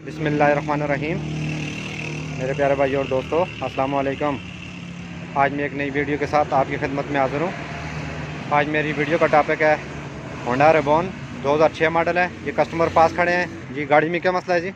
बिस्मिल्लाहिर्रहमानिर्रहीम। मेरे प्यारे भाई और दोस्तों, अस्सलाम वालेकुम। आज मैं एक नई वीडियो के साथ आपकी खिदमत में हाज़िर हूँ। आज मेरी वीडियो का टॉपिक है होंडा रेबॉन 2006 मॉडल है। ये कस्टमर पास खड़े हैं जी। गाड़ी में क्या मसला है जी?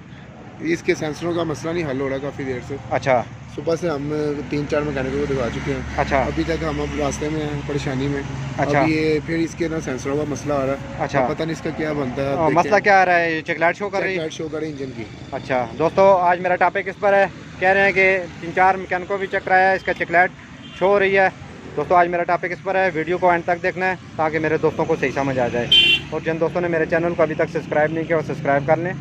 इसके सेंसरों का मसला नहीं हल हो रहा काफ़ी देर से। अच्छा। सुबह से हम 3-4 मैकेनिकों को दिखा चुके हैं। अच्छा। अभी तक हम अब रास्ते में हैं, परेशानी में। अच्छा। अब ये फिर इसके ना सेंसरों का मसला आ रहा है। अच्छा। अब पता नहीं इसका क्या बनता है। मसला क्या आ रहा है? चेक लाइट शो कर रही है? लाइट शो कर रही इंजन की। अच्छा दोस्तों, आज मेरा टॉपिक इस पर है। कह रहे हैं कि 3-4 मैकेनिकों भी चेक कराया है, इसका चेक लाइट शो हो रही है। दोस्तों आज मेरा टॉपिक इस पर है, वीडियो को एंड तक देखना है ताकि मेरे दोस्तों को सही समझ आ जाए। और जिन दोस्तों ने मेरे चैनल को अभी तक सब्सक्राइब नहीं किया वो सब्सक्राइब कर लें,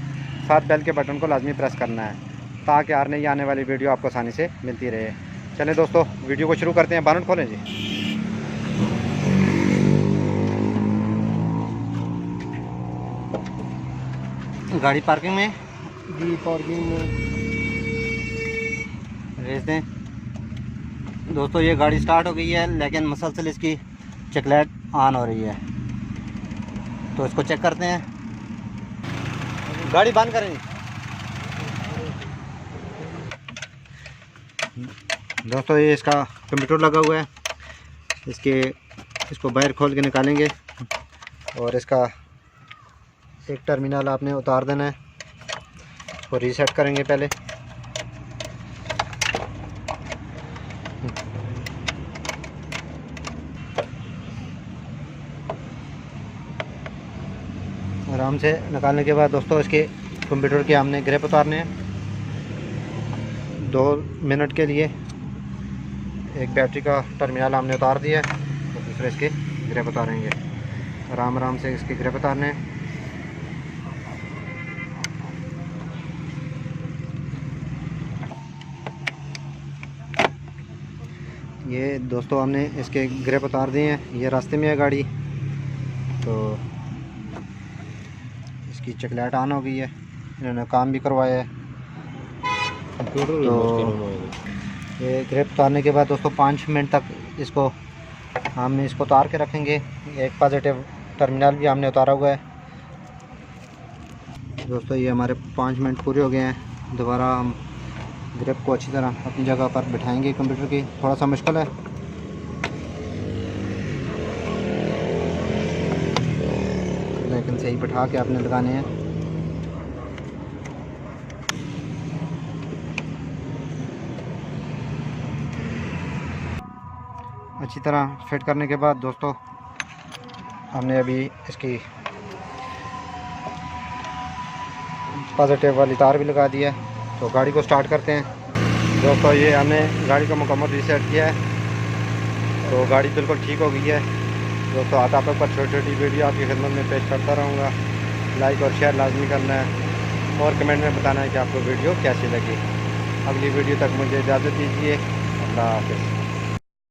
साथ बेल के बटन को लाजमी प्रेस करना है ताकि हर नई आने वाली वीडियो आपको आसानी से मिलती रहे। चलें दोस्तों, वीडियो को शुरू करते हैं। बानट खोलें जी। गाड़ी पार्किंग में जी, पार्किंग में रेस दें। दोस्तों ये गाड़ी स्टार्ट हो गई है लेकिन मसलसल इसकी चेक लाइट ऑन हो रही है, तो इसको चेक करते हैं। गाड़ी बंद करें। दोस्तों ये इसका कंप्यूटर लगा हुआ है, इसको बाहर खोल के निकालेंगे और इसका एक टर्मिनल आपने उतार देना है। इसको रीसेट करेंगे पहले। आराम से निकालने के बाद दोस्तों इसके कंप्यूटर के हमने ग्रिप उतारने हैं 2 मिनट के लिए। एक बैटरी का टर्मिनल हमने उतार दिया है तो दूसरे इसके ग्रिप उतारेंगे। आराम आराम से इसके ग्रिप उतारने हैं। ये दोस्तों हमने इसके ग्रिप उतार दिए हैं। ये रास्ते में है गाड़ी, तो इसकी चेक लाइट ऑन हो गई है। इन्होंने काम भी करवाया है। तो ये ग्रिप उतारने के बाद दोस्तों 5 मिनट तक हमने इसको उतार के रखेंगे। एक पॉजिटिव टर्मिनल भी हमने उतारा हुआ है। दोस्तों ये हमारे 5 मिनट पूरे हो गए हैं। दोबारा हम ग्रिप को अच्छी तरह अपनी जगह पर बिठाएंगे। कंप्यूटर की थोड़ा सा मुश्किल है, लेकिन सही बिठा के आपने लगाने हैं। अच्छी तरह फिट करने के बाद दोस्तों हमने अभी इसकी पॉजिटिव वाली तार भी लगा दी है। तो गाड़ी को स्टार्ट करते हैं। दोस्तों ये हमने गाड़ी को मुकम्मल रीसेट किया है, तो गाड़ी बिल्कुल ठीक हो गई है। दोस्तों आता आप पर छोटी छोटी वीडियो आपकी खिदमत में पेश करता रहूँगा। लाइक और शेयर लाजमी करना है और कमेंट में बताना है कि आपको वीडियो कैसी लगी। अगली वीडियो तक मुझे इजाज़त दीजिए। अल्लाह हाफ़िज़।